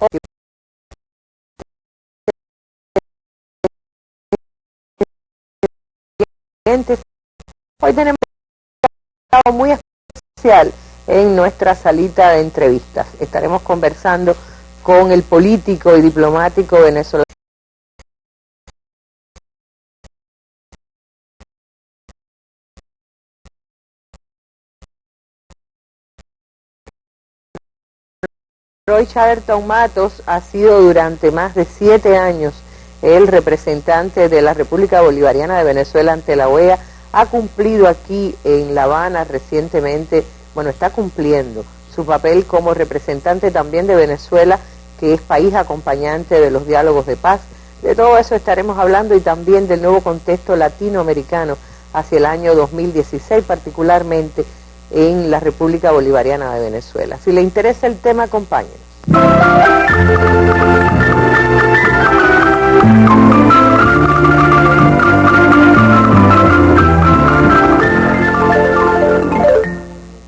Hoy tenemos un invitado muy especial en nuestra salita de entrevistas. Estaremos conversando con el político y diplomático venezolano Roy Chatterton Matos. Ha sido durante más de 7 años el representante de la República Bolivariana de Venezuela ante la OEA. Ha cumplido aquí en La Habana recientemente, bueno, está cumpliendo su papel como representante también de Venezuela, que es país acompañante de los diálogos de paz. De todo eso estaremos hablando, y también del nuevo contexto latinoamericano hacia el año 2016, particularmente en la República Bolivariana de Venezuela. Si le interesa el tema, acompáñenos.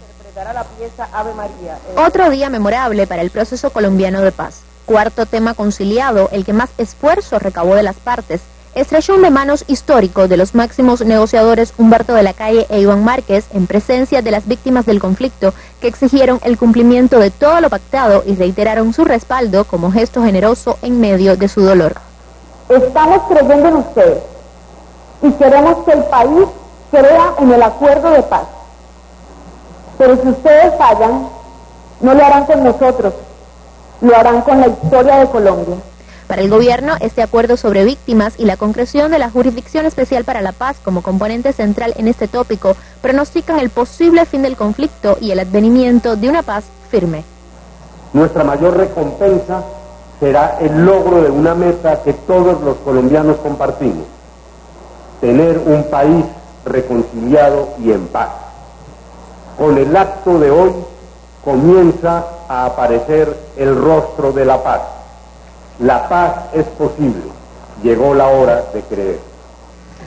Interpretará la pieza Ave María. Otro día memorable para el proceso colombiano de paz. Cuarto tema conciliado, el que más esfuerzo recabó de las partes. Estrechón de manos histórico de los máximos negociadores Humberto de la Calle e Iván Márquez en presencia de las víctimas del conflicto, que exigieron el cumplimiento de todo lo pactado y reiteraron su respaldo como gesto generoso en medio de su dolor. Estamos creyendo en ustedes y queremos que el país crea en el acuerdo de paz. Pero si ustedes fallan, no lo harán con nosotros, lo harán con la historia de Colombia. Para el gobierno, este acuerdo sobre víctimas y la concreción de la Jurisdicción Especial para la Paz como componente central en este tópico pronostican el posible fin del conflicto y el advenimiento de una paz firme. Nuestra mayor recompensa será el logro de una meta que todos los colombianos compartimos: tener un país reconciliado y en paz. Con el acto de hoy comienza a aparecer el rostro de la paz. La paz es posible. Llegó la hora de creer.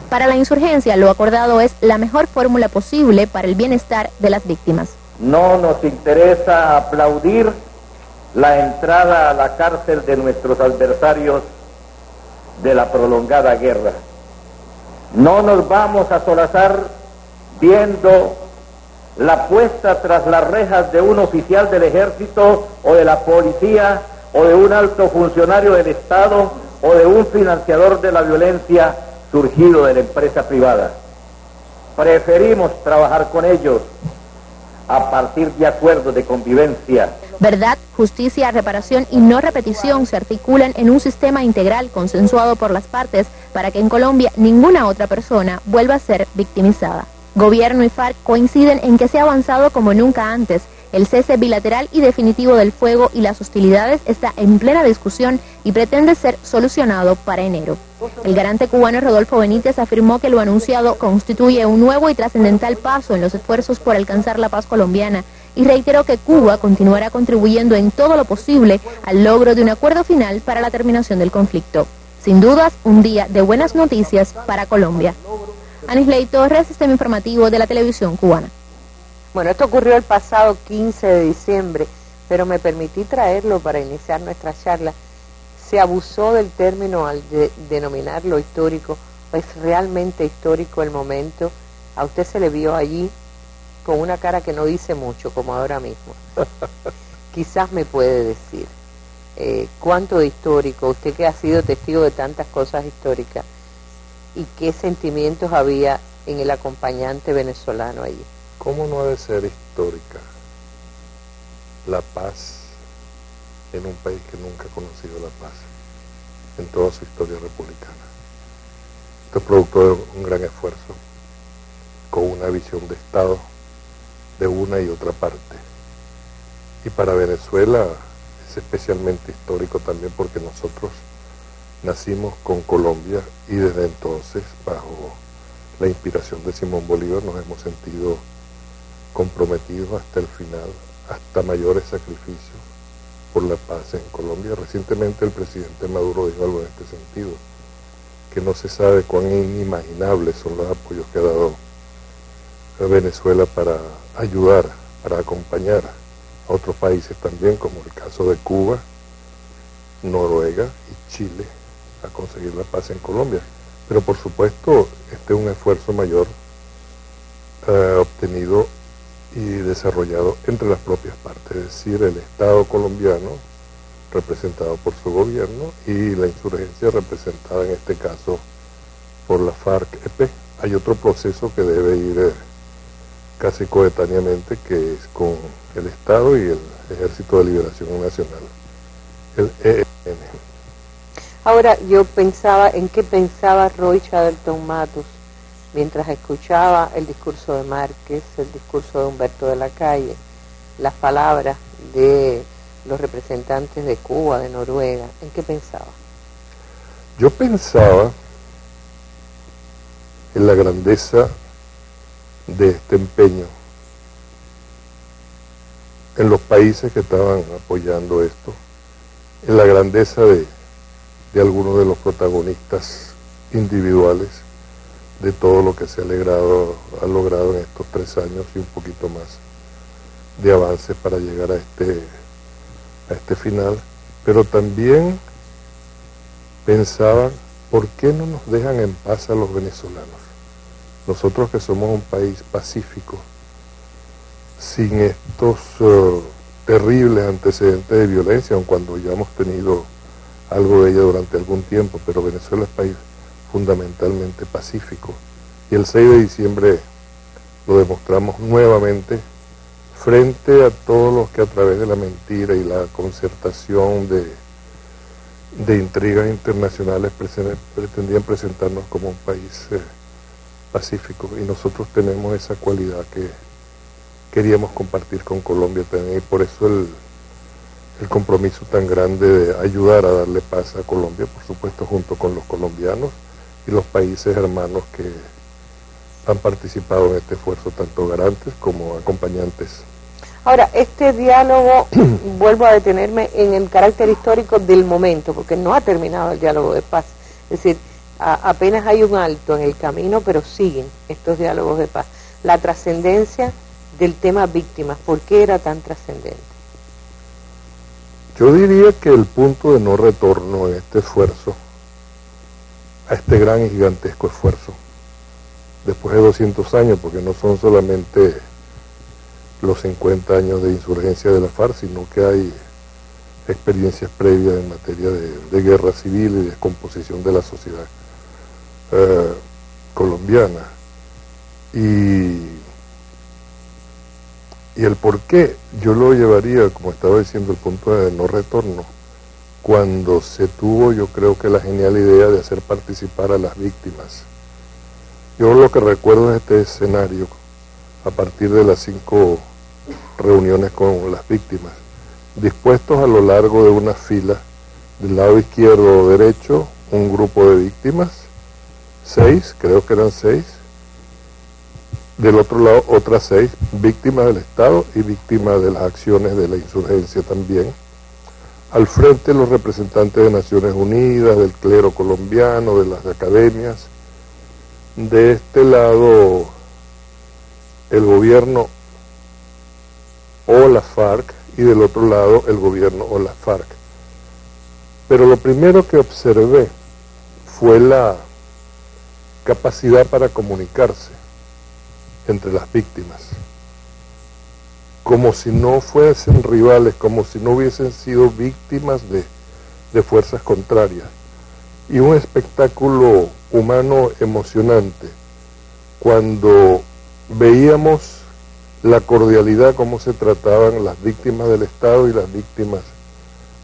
Para la insurgencia, lo acordado es la mejor fórmula posible para el bienestar de las víctimas. No nos interesa aplaudir la entrada a la cárcel de nuestros adversarios de la prolongada guerra. No nos vamos a solazar viendo la puesta tras las rejas de un oficial del ejército o de la policía o de un alto funcionario del Estado o de un financiador de la violencia surgido de la empresa privada. Preferimos trabajar con ellos a partir de acuerdos de convivencia. Verdad, justicia, reparación y no repetición se articulan en un sistema integral consensuado por las partes para que en Colombia ninguna otra persona vuelva a ser victimizada. Gobierno y FARC coinciden en que se ha avanzado como nunca antes. El cese bilateral y definitivo del fuego y las hostilidades está en plena discusión y pretende ser solucionado para enero. El garante cubano Rodolfo Benítez afirmó que lo anunciado constituye un nuevo y trascendental paso en los esfuerzos por alcanzar la paz colombiana, y reiteró que Cuba continuará contribuyendo en todo lo posible al logro de un acuerdo final para la terminación del conflicto. Sin dudas, un día de buenas noticias para Colombia. Anisley Torres, Sistema Informativo de la Televisión Cubana. Bueno, esto ocurrió el pasado 15 de diciembre, pero me permití traerlo para iniciar nuestra charla. Se abusó del término al denominarlo histórico. Es realmente histórico el momento. A usted se le vio allí con una cara que no dice mucho, como ahora mismo. Quizás me puede decir cuánto de histórico, usted que ha sido testigo de tantas cosas históricas, y qué sentimientos había en el acompañante venezolano allí. ¿Cómo no ha de ser histórica la paz en un país que nunca ha conocido la paz en toda su historia republicana? Esto es producto de un gran esfuerzo, con una visión de Estado de una y otra parte. Y para Venezuela es especialmente histórico también porque nosotros nacimos con Colombia y desde entonces, bajo la inspiración de Simón Bolívar, nos hemos sentido comprometidos hasta el final, hasta mayores sacrificios por la paz en Colombia. Recientemente el presidente Maduro dijo algo en este sentido, que no se sabe cuán inimaginables son los apoyos que ha dado a Venezuela para ayudar, para acompañar a otros países también, como el caso de Cuba, Noruega y Chile a conseguir la paz en Colombia. Pero por supuesto, este es un esfuerzo mayor obtenido y desarrollado entre las propias partes, es decir, el Estado colombiano representado por su gobierno y la insurgencia representada en este caso por la FARC-EP. Hay otro proceso que debe ir casi coetáneamente, que es con el Estado y el Ejército de Liberación Nacional, el ELN. Ahora, yo pensaba, ¿en qué pensaba Roy Chatterton Matos mientras escuchaba el discurso de Márquez, el discurso de Humberto de la Calle, las palabras de los representantes de Cuba, de Noruega? ¿En qué pensaba? Yo pensaba en la grandeza de este empeño, en los países que estaban apoyando esto, en la grandeza de algunos de los protagonistas individuales de todo lo que se ha logrado en estos 3 años y un poquito más de avances para llegar a este final. Pero también pensaba, ¿por qué no nos dejan en paz a los venezolanos? Nosotros que somos un país pacífico, sin estos terribles antecedentes de violencia, aun cuando ya hemos tenido algo de ella durante algún tiempo, pero Venezuela es un país fundamentalmente pacífico. Y el 6 de diciembre lo demostramos nuevamente frente a todos los que a través de la mentira y la concertación de intrigas internacionales pretendían presentarnos como un país pacífico. Y nosotros tenemos esa cualidad que queríamos compartir con Colombia también, y por eso el compromiso tan grande de ayudar a darle paz a Colombia, por supuesto junto con los colombianos y los países hermanos que han participado en este esfuerzo, tanto garantes como acompañantes. Ahora, este diálogo, vuelvo a detenerme en el carácter histórico del momento, porque no ha terminado el diálogo de paz. Es decir, apenas hay un alto en el camino, pero siguen estos diálogos de paz. La trascendencia del tema víctimas, ¿por qué era tan trascendente? Yo diría que el punto de no retorno en este esfuerzo, a este gran y gigantesco esfuerzo, después de 200 años, porque no son solamente los 50 años de insurgencia de la FARC, sino que hay experiencias previas en materia de guerra civil y descomposición de la sociedad colombiana. Y el por qué yo lo llevaría, como estaba diciendo, el punto de no retorno, cuando se tuvo, yo creo que la genial idea de hacer participar a las víctimas. Yo lo que recuerdo es este escenario, a partir de las 5 reuniones con las víctimas, dispuestos a lo largo de una fila, del lado izquierdo o derecho, un grupo de víctimas, 6, creo que eran 6, del otro lado otras 6, víctimas del Estado y víctimas de las acciones de la insurgencia también. Al frente los representantes de Naciones Unidas, del clero colombiano, de las academias. De este lado el gobierno o la FARC, y del otro lado el gobierno o la FARC. Pero lo primero que observé fue la capacidad para comunicarse entre las víctimas, como si no fuesen rivales, como si no hubiesen sido víctimas de fuerzas contrarias, y un espectáculo humano emocionante cuando veíamos la cordialidad, cómo se trataban las víctimas del Estado y las víctimas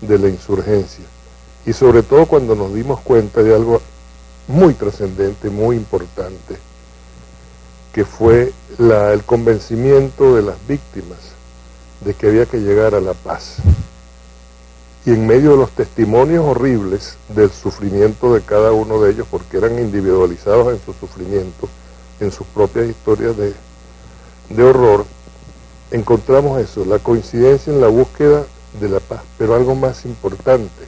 de la insurgencia, y sobre todo cuando nos dimos cuenta de algo muy trascendente, muy importante, que fue el convencimiento de las víctimas de que había que llegar a la paz. Y en medio de los testimonios horribles del sufrimiento de cada uno de ellos, porque eran individualizados en su sufrimiento, en sus propias historias de horror, encontramos eso, la coincidencia en la búsqueda de la paz, pero algo más importante,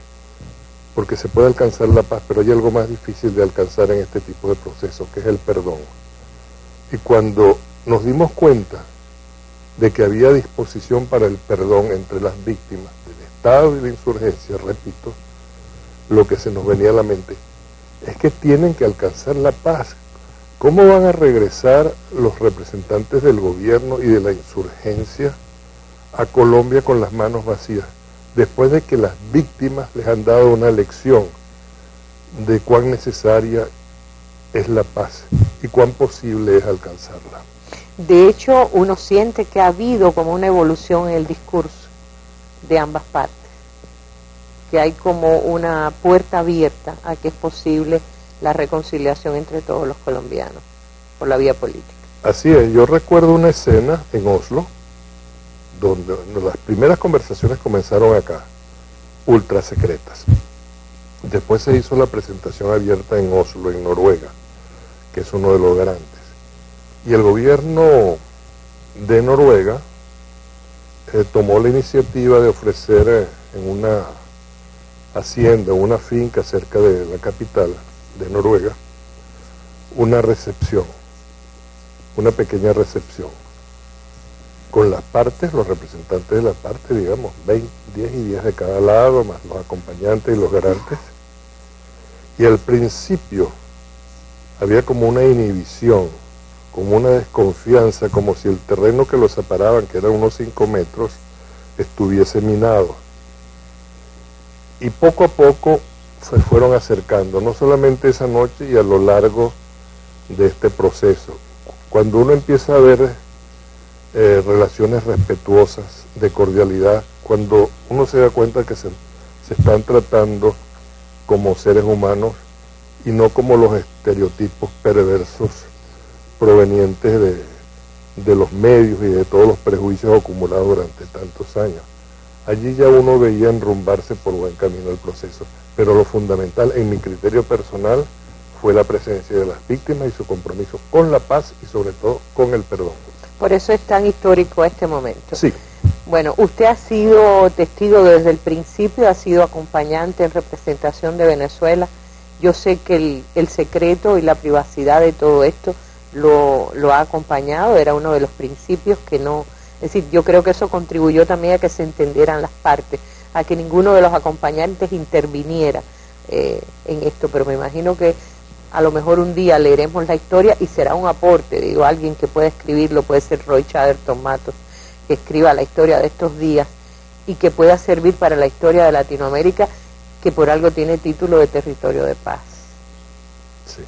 porque se puede alcanzar la paz, pero hay algo más difícil de alcanzar en este tipo de procesos, que es el perdón. Y cuando nos dimos cuenta de que había disposición para el perdón entre las víctimas del Estado y la insurgencia, repito, lo que se nos venía a la mente es que tienen que alcanzar la paz. ¿Cómo van a regresar los representantes del gobierno y de la insurgencia a Colombia con las manos vacías, después de que las víctimas les han dado una lección de cuán necesaria es la paz y cuán posible es alcanzarla? De hecho, uno siente que ha habido como una evolución en el discurso de ambas partes, que hay como una puerta abierta a que es posible la reconciliación entre todos los colombianos por la vía política. Así es, yo recuerdo una escena en Oslo, donde las primeras conversaciones comenzaron acá, ultra secretas. Después se hizo la presentación abierta en Oslo, en Noruega, que es uno de los grandes. Y el gobierno de Noruega tomó la iniciativa de ofrecer en una hacienda, una finca cerca de la capital de Noruega, una recepción, una pequeña recepción, con las partes, los representantes de la parte, digamos, 10 y 10 de cada lado, más los acompañantes y los garantes. Y al principio había como una inhibición, como una desconfianza, como si el terreno que los separaban, que eran unos 5 metros, estuviese minado. Y poco a poco se fueron acercando, no solamente esa noche y a lo largo de este proceso. Cuando uno empieza a ver relaciones respetuosas, de cordialidad, cuando uno se da cuenta que se están tratando como seres humanos y no como los estereotipos perversos provenientes de los medios y de todos los prejuicios acumulados durante tantos años. Allí ya uno veía enrumbarse por buen camino el proceso, pero lo fundamental, en mi criterio personal, fue la presencia de las víctimas y su compromiso con la paz y sobre todo con el perdón. Por eso es tan histórico este momento. Sí. Bueno, usted ha sido testigo desde el principio, ha sido acompañante en representación de Venezuela. Yo sé que el secreto y la privacidad de todo esto lo ha acompañado, era uno de los principios que no... Es decir, yo creo que eso contribuyó también a que se entendieran las partes, a que ninguno de los acompañantes interviniera en esto, pero me imagino que a lo mejor un día leeremos la historia y será un aporte, digo, alguien que pueda escribirlo, puede ser Roy Chatterton Matos, que escriba la historia de estos días y que pueda servir para la historia de Latinoamérica, que por algo tiene título de territorio de paz. Sí.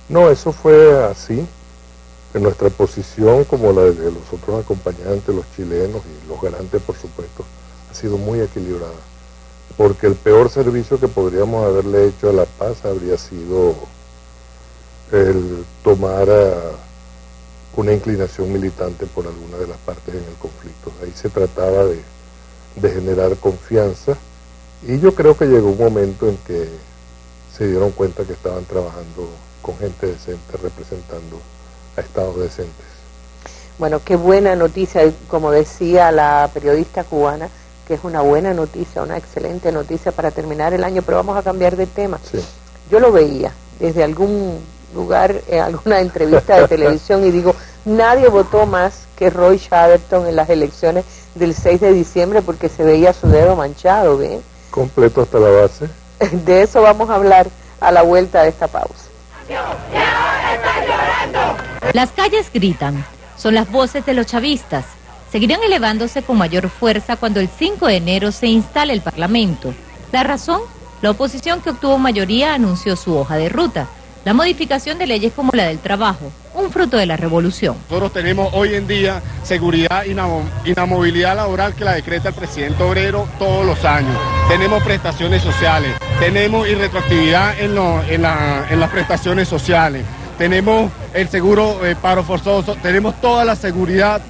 No, eso fue así. En nuestra posición, como la de los otros acompañantes, los chilenos y los garantes, por supuesto, ha sido muy equilibrada. Porque el peor servicio que podríamos haberle hecho a la paz habría sido el tomar una inclinación militante por alguna de las partes en el conflicto. Ahí se trataba de generar confianza y yo creo que llegó un momento en que se dieron cuenta que estaban trabajando con gente decente, representando a estados decentes. Bueno, qué buena noticia, como decía la periodista cubana, que es una buena noticia, una excelente noticia para terminar el año, pero vamos a cambiar de tema. Sí. Yo lo veía desde algún lugar, en alguna entrevista de televisión, y digo, nadie votó más que Roy Chatterton en las elecciones del 6 de diciembre porque se veía su dedo manchado, ¿ven? Completo hasta la base. De eso vamos a hablar a la vuelta de esta pausa. Las calles gritan, son las voces de los chavistas. Seguirán elevándose con mayor fuerza cuando el 5 de enero se instale el Parlamento. ¿La razón? La oposición, que obtuvo mayoría, anunció su hoja de ruta: la modificación de leyes como la del trabajo, un fruto de la revolución. Nosotros tenemos hoy en día seguridad y inamovilidad laboral que la decreta el presidente obrero todos los años. Tenemos prestaciones sociales, tenemos irretroactividad en las prestaciones sociales, tenemos el seguro paro forzoso, tenemos toda la seguridad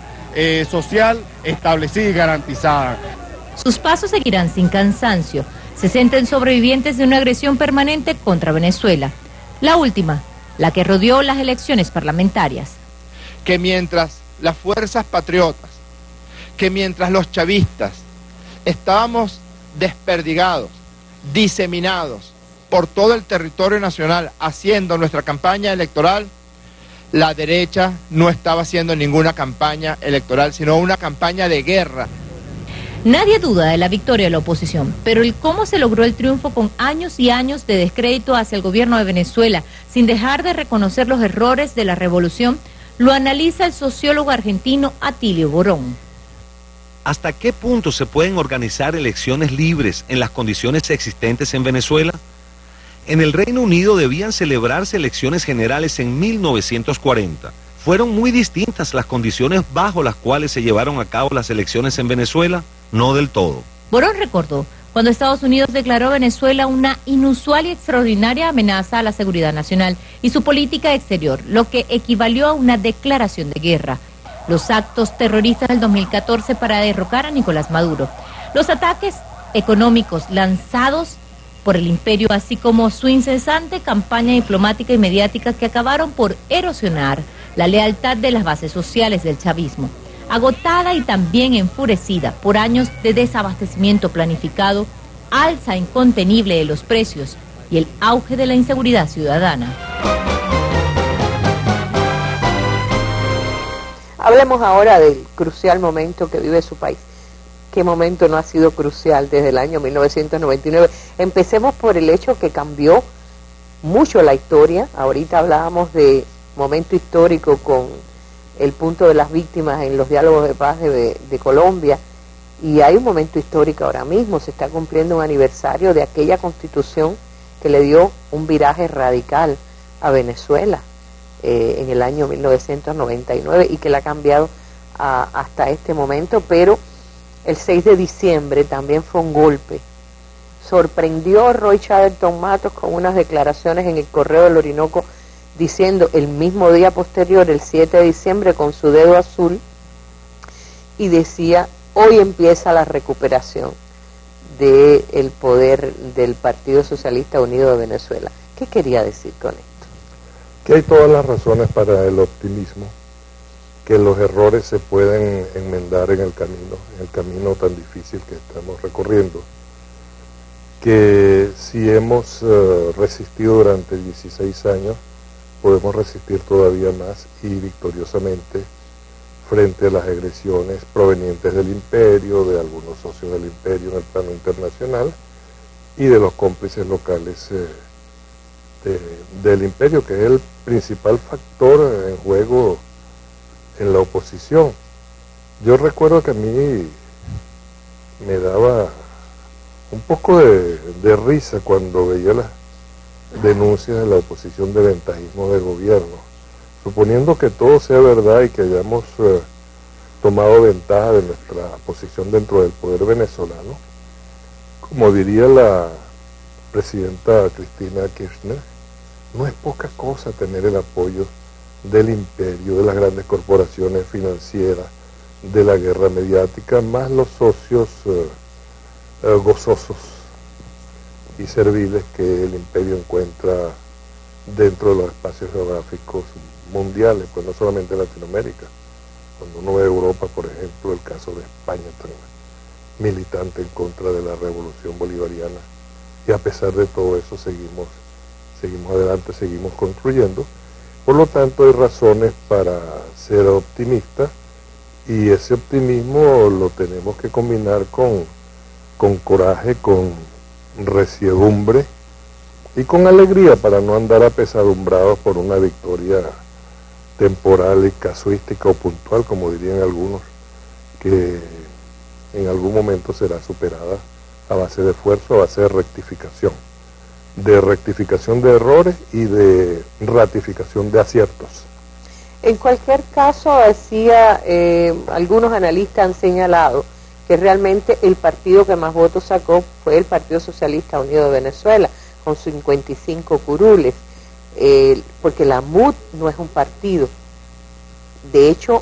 social establecida y garantizada. Sus pasos seguirán sin cansancio. Se centra en sobrevivientes de una agresión permanente contra Venezuela. La última, la que rodeó las elecciones parlamentarias. Que mientras las fuerzas patriotas, que mientras los chavistas estábamos desperdigados, diseminados por todo el territorio nacional haciendo nuestra campaña electoral, la derecha no estaba haciendo ninguna campaña electoral, sino una campaña de guerra. Nadie duda de la victoria de la oposición, pero el cómo se logró el triunfo con años y años de descrédito hacia el gobierno de Venezuela, sin dejar de reconocer los errores de la revolución, lo analiza el sociólogo argentino Atilio Borón. ¿Hasta qué punto se pueden organizar elecciones libres en las condiciones existentes en Venezuela? En el Reino Unido debían celebrarse elecciones generales en 1940. ¿Fueron muy distintas las condiciones bajo las cuales se llevaron a cabo las elecciones en Venezuela? No del todo. Borón recordó cuando Estados Unidos declaró a Venezuela una inusual y extraordinaria amenaza a la seguridad nacional y su política exterior, lo que equivalió a una declaración de guerra. Los actos terroristas del 2014 para derrocar a Nicolás Maduro, los ataques económicos lanzados por el imperio, así como su incesante campaña diplomática y mediática que acabaron por erosionar la lealtad de las bases sociales del chavismo. Agotada y también enfurecida por años de desabastecimiento planificado, alza incontenible de los precios y el auge de la inseguridad ciudadana. Hablemos ahora del crucial momento que vive su país. ¿Qué momento no ha sido crucial desde el año 1999? Empecemos por el hecho que cambió mucho la historia. Ahorita hablábamos de momento histórico con el punto de las víctimas en los diálogos de paz de Colombia, y hay un momento histórico ahora mismo. Se está cumpliendo un aniversario de aquella constitución que le dio un viraje radical a Venezuela en el año 1999 y que la ha cambiado hasta este momento, pero el 6 de diciembre también fue un golpe. Sorprendió a Roy Chatterton Matos con unas declaraciones en el Correo del Orinoco diciendo el mismo día posterior, el 7 de diciembre, con su dedo azul, y decía: hoy empieza la recuperación del poder del Partido Socialista Unido de Venezuela. ¿Qué quería decir con esto? Que hay todas las razones para el optimismo, que los errores se pueden enmendar en el camino tan difícil que estamos recorriendo, que si hemos resistido durante 16 años, podemos resistir todavía más y victoriosamente frente a las agresiones provenientes del imperio, de algunos socios del imperio en el plano internacional y de los cómplices locales del imperio, que es el principal factor en juego en la oposición. Yo recuerdo que a mí me daba un poco de risa cuando veía las denuncias de la oposición de ventajismo del gobierno, suponiendo que todo sea verdad y que hayamos tomado ventaja de nuestra posición dentro del poder venezolano. Como diría la presidenta Cristina Kirchner, no es poca cosa tener el apoyo del imperio, de las grandes corporaciones financieras, de la guerra mediática, más los socios gozosos y serviles que el imperio encuentra dentro de los espacios geográficos mundiales, pues no solamente en Latinoamérica. Cuando uno ve Europa, por ejemplo, el caso de España tan militante en contra de la revolución bolivariana, y a pesar de todo eso seguimos adelante, seguimos construyendo. Por lo tanto, hay razones para ser optimistas, y ese optimismo lo tenemos que combinar con coraje, con resiedumbre y con alegría, para no andar apesadumbrados por una victoria temporal y casuística o puntual, como dirían algunos, que en algún momento será superada a base de esfuerzo, a base de rectificación de errores y de ratificación de aciertos. En cualquier caso, algunos analistas han señalado que realmente el partido que más votos sacó fue el Partido Socialista Unido de Venezuela, con 55 curules, porque la MUD no es un partido. De hecho,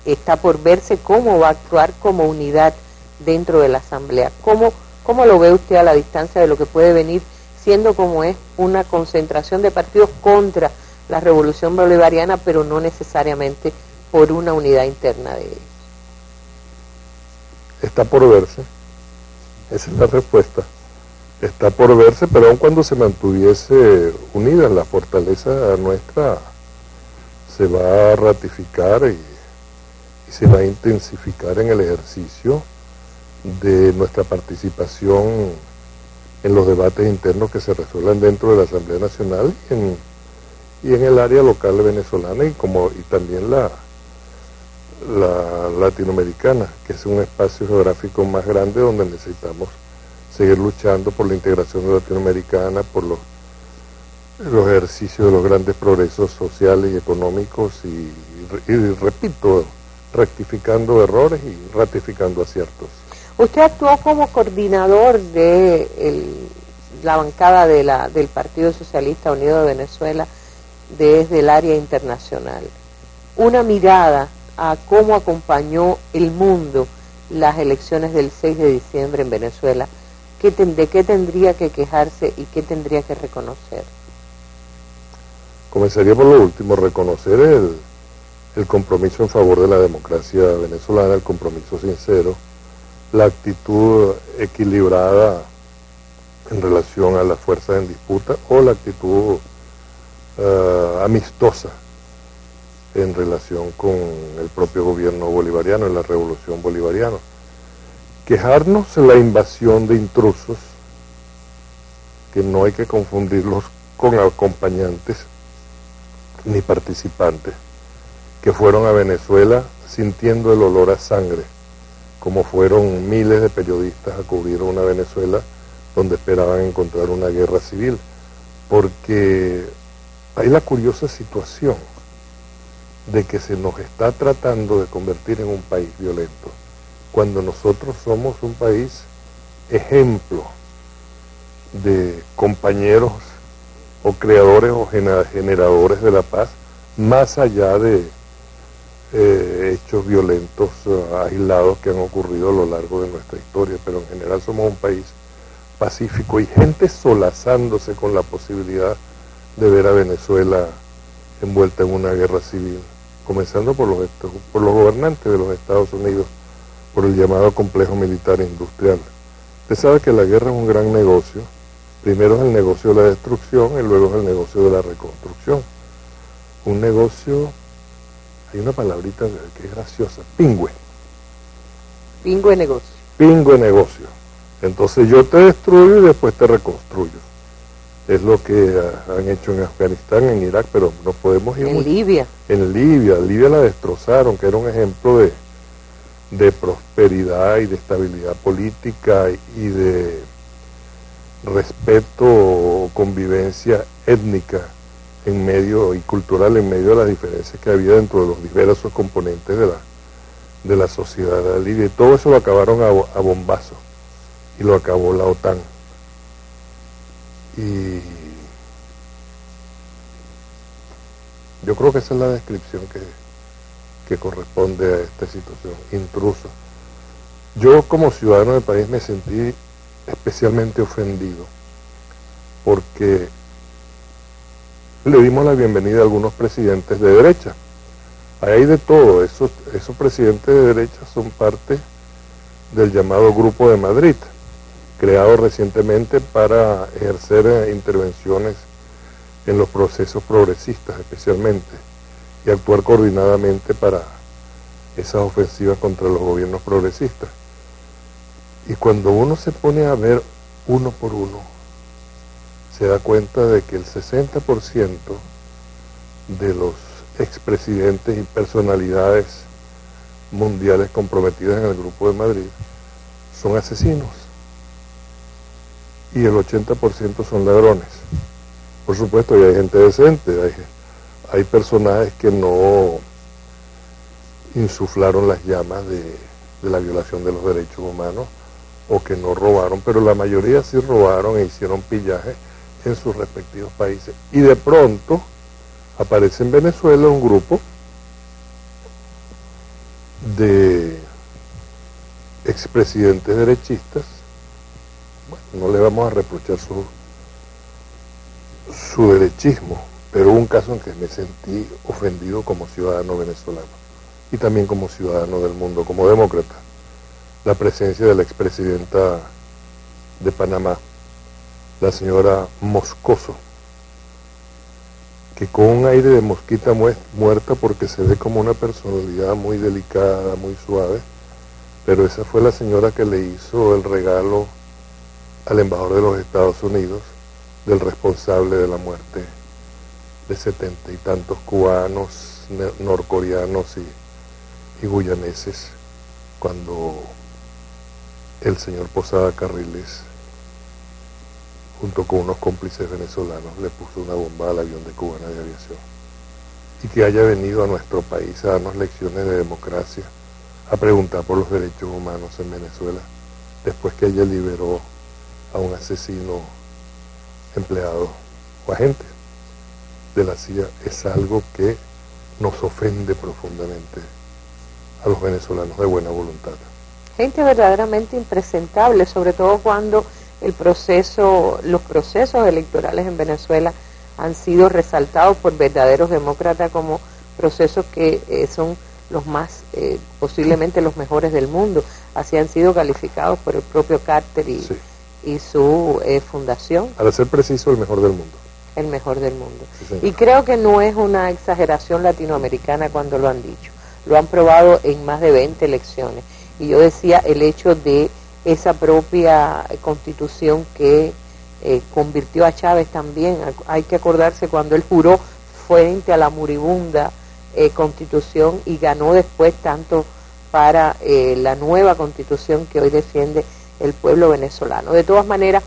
está por verse cómo va a actuar como unidad dentro de la Asamblea. ¿Cómo lo ve usted a la distancia de lo que puede venir siendo como es una concentración de partidos contra la revolución bolivariana, pero no necesariamente por una unidad interna de ellos? Está por verse, esa es la respuesta. Está por verse, pero aun cuando se mantuviese unida, la fortaleza nuestra se va a ratificar y se va a intensificar en el ejercicio de nuestra participación en los debates internos que se resuelvan dentro de la Asamblea Nacional y en el área local venezolana y también la latinoamericana, que es un espacio geográfico más grande donde necesitamos seguir luchando por la integración latinoamericana, por los ejercicios de los grandes progresos sociales y económicos y repito, rectificando errores y ratificando aciertos. Usted actuó como coordinador de la bancada del Partido Socialista Unido de Venezuela desde el área internacional. Una mirada a cómo acompañó el mundo las elecciones del 6 de diciembre en Venezuela, de qué tendría que quejarse y qué tendría que reconocer. Comenzaría por lo último, reconocer el compromiso en favor de la democracia venezolana, el compromiso sincero, la actitud equilibrada en relación a las fuerzas en disputa o la actitud amistosa en relación con el propio gobierno bolivariano y la revolución bolivariana. Quejarnos de la invasión de intrusos, que no hay que confundirlos con acompañantes ni participantes, que fueron a Venezuela sintiendo el olor a sangre, como fueron miles de periodistas a cubrir una Venezuela donde esperaban encontrar una guerra civil, porque hay la curiosa situación de que se nos está tratando de convertir en un país violento, cuando nosotros somos un país ejemplo de compañeros o creadores o generadores de la paz, más allá de hechos violentos aislados que han ocurrido a lo largo de nuestra historia, pero en general somos un país pacífico y gente solazándose con la posibilidad de ver a Venezuela envuelta en una guerra civil, comenzando por los gobernantes de los Estados Unidos, por el llamado complejo militar industrial. Usted sabe que la guerra es un gran negocio. Primero es el negocio de la destrucción y luego es el negocio de la reconstrucción. Un negocio, hay una palabrita que es graciosa, pingüe. Pingüe negocio. Pingüe negocio. Entonces yo te destruyo y después te reconstruyo. Es lo que han hecho en Afganistán, en Irak, pero no podemos ir en Libia. En Libia la destrozaron, que era un ejemplo de prosperidad y de estabilidad política y de respeto o convivencia étnica en medio y cultural en medio de las diferencias que había dentro de los diversos componentes de la sociedad de Libia, y todo eso lo acabaron a bombazos y lo acabó la OTAN. Y yo creo que esa es la descripción que corresponde a esta situación, intruso. Yo como ciudadano del país me sentí especialmente ofendido porque le dimos la bienvenida a algunos presidentes de derecha. Ahí hay de todo, esos presidentes de derecha son parte del llamado Grupo de Madrid, creado recientemente para ejercer intervenciones en los procesos progresistas especialmente y actuar coordinadamente para esas ofensivas contra los gobiernos progresistas. Y cuando uno se pone a ver uno por uno, se da cuenta de que el 60% de los expresidentes y personalidades mundiales comprometidas en el Grupo de Madrid son asesinos y el 80% son ladrones. Por supuesto, hay gente decente, hay personajes que no insuflaron las llamas de la violación de los derechos humanos o que no robaron, pero la mayoría sí robaron e hicieron pillaje en sus respectivos países. Y de pronto aparece en Venezuela un grupo de expresidentes derechistas. Bueno, no le vamos a reprochar su derechismo, pero hubo un caso en que me sentí ofendido como ciudadano venezolano y también como ciudadano del mundo, como demócrata. La presencia de la expresidenta de Panamá, la señora Moscoso, que con un aire de mosquita muerta porque se ve como una personalidad muy delicada, muy suave, pero esa fue la señora que le hizo el regalo al embajador de los Estados Unidos del responsable de la muerte de 70 y tantos cubanos, norcoreanos y guyaneses, cuando el señor Posada Carriles, junto con unos cómplices venezolanos, le puso una bomba al avión de Cubana de Aviación. Y que haya venido a nuestro país a darnos lecciones de democracia, a preguntar por los derechos humanos en Venezuela, después que ella liberó a un asesino empleado o agente de la CIA, es algo que nos ofende profundamente a los venezolanos de buena voluntad. Gente verdaderamente impresentable, sobre todo cuando los procesos electorales en Venezuela han sido resaltados por verdaderos demócratas como procesos que son los más, posiblemente los mejores del mundo. Así han sido calificados por el propio Carter y su fundación. Para ser preciso, el mejor del mundo. El mejor del mundo. Sí, y creo que no es una exageración latinoamericana cuando lo han dicho. Lo han probado en más de 20 elecciones. Y yo decía, el hecho de esa propia constitución que convirtió a Chávez también, hay que acordarse cuando él juró frente a la moribunda constitución y ganó después tanto para la nueva constitución que hoy defiende el pueblo venezolano. De todas maneras,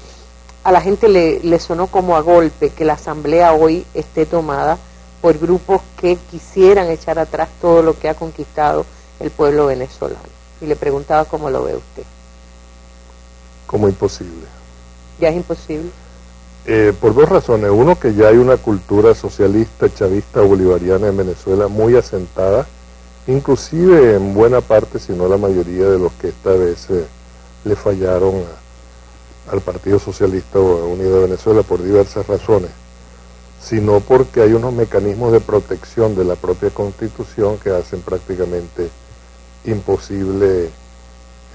a la gente le sonó como a golpe que la asamblea hoy esté tomada por grupos que quisieran echar atrás todo lo que ha conquistado el pueblo venezolano. Y le preguntaba cómo lo ve usted. Como imposible. ¿Ya es imposible? Por dos razones. Uno, que ya hay una cultura socialista, chavista, bolivariana en Venezuela muy asentada, inclusive en buena parte, si no la mayoría de los que esta vez le fallaron al Partido Socialista Unido de Venezuela por diversas razones, sino porque hay unos mecanismos de protección de la propia Constitución que hacen prácticamente imposible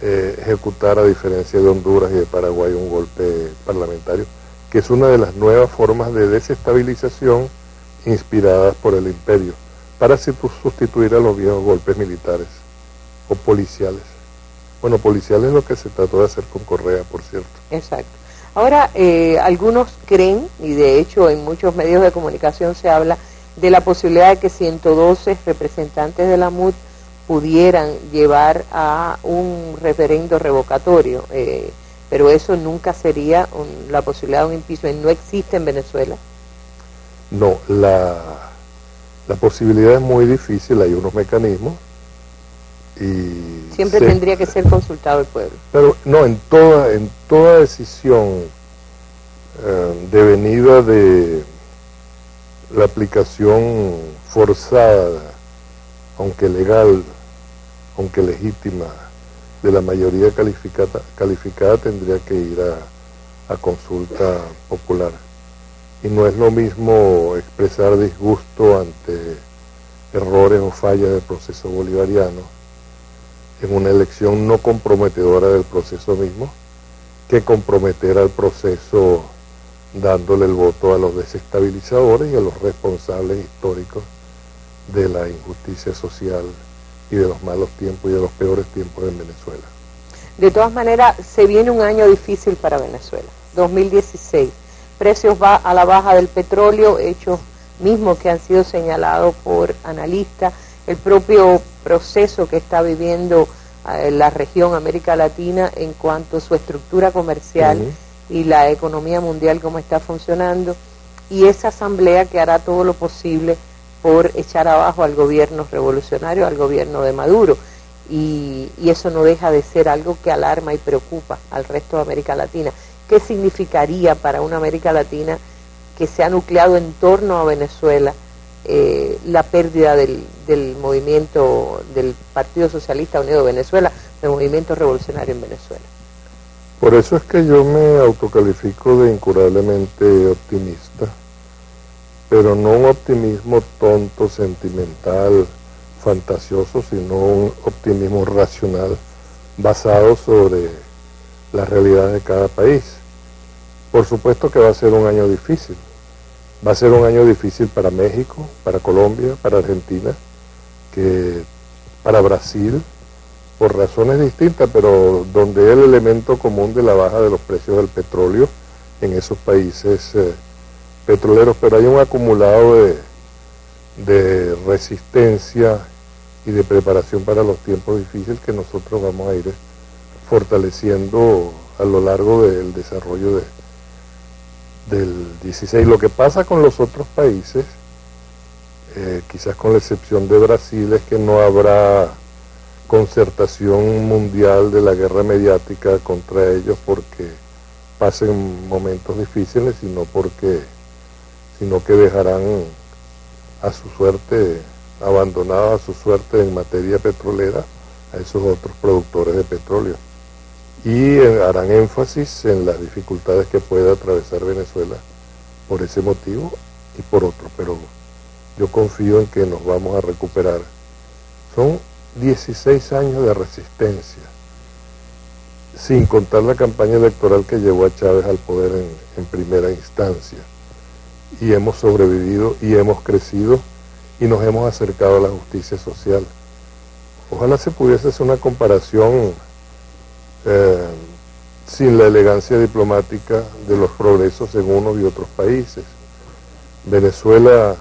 ejecutar, a diferencia de Honduras y de Paraguay, un golpe parlamentario, que es una de las nuevas formas de desestabilización inspiradas por el imperio, para sustituir a los viejos golpes militares o policiales. Bueno, policiales es lo que se trató de hacer con Correa, por cierto. Exacto. Ahora, algunos creen, y de hecho en muchos medios de comunicación se habla de la posibilidad de que 112 representantes de la MUD pudieran llevar a un referendo revocatorio, pero eso nunca sería la posibilidad de un impeachment. ¿No existe en Venezuela? No, la posibilidad es muy difícil, hay unos mecanismos y siempre tendría que ser consultado el pueblo. Pero no, en toda decisión devenida de la aplicación forzada, aunque legal, aunque legítima, de la mayoría calificada tendría que ir a consulta popular. Y no es lo mismo expresar disgusto ante errores o fallas del proceso bolivariano en una elección no comprometedora del proceso mismo, que comprometer al proceso dándole el voto a los desestabilizadores y a los responsables históricos de la injusticia social y de los malos tiempos y de los peores tiempos en Venezuela. De todas maneras, se viene un año difícil para Venezuela, 2016. Precios va a la baja del petróleo, hechos mismos que han sido señalados por analistas, el propio proceso que está viviendo la región América Latina en cuanto a su estructura comercial y la economía mundial como está funcionando, y esa asamblea que hará todo lo posible por echar abajo al gobierno revolucionario, al gobierno de Maduro, y eso no deja de ser algo que alarma y preocupa al resto de América Latina. ¿Qué significaría para una América Latina que se ha nucleado en torno a Venezuela la pérdida del movimiento del Partido Socialista Unido de Venezuela, del movimiento revolucionario en Venezuela? Por eso es que yo me autocalifico de incurablemente optimista, pero no un optimismo tonto, sentimental, fantasioso, sino un optimismo racional basado sobre la realidad de cada país. Por supuesto que va a ser un año difícil. Va a ser un año difícil para México, para Colombia, para Argentina, para Brasil, por razones distintas, pero donde es el elemento común de la baja de los precios del petróleo en esos países petroleros, pero hay un acumulado de resistencia y de preparación para los tiempos difíciles que nosotros vamos a ir fortaleciendo a lo largo del desarrollo del 16. Lo que pasa con los otros países, quizás con la excepción de Brasil, es que no habrá concertación mundial de la guerra mediática contra ellos porque pasen momentos difíciles, sino que dejarán a su suerte, abandonados a su suerte en materia petrolera, a esos otros productores de petróleo. Y harán énfasis en las dificultades que puede atravesar Venezuela por ese motivo y por otro, pero yo confío en que nos vamos a recuperar. Son 16 años de resistencia, sin contar la campaña electoral que llevó a Chávez al poder en primera instancia. Y hemos sobrevivido y hemos crecido y nos hemos acercado a la justicia social. Ojalá se pudiese hacer una comparación sin la elegancia diplomática de los progresos en unos y otros países. Venezuela,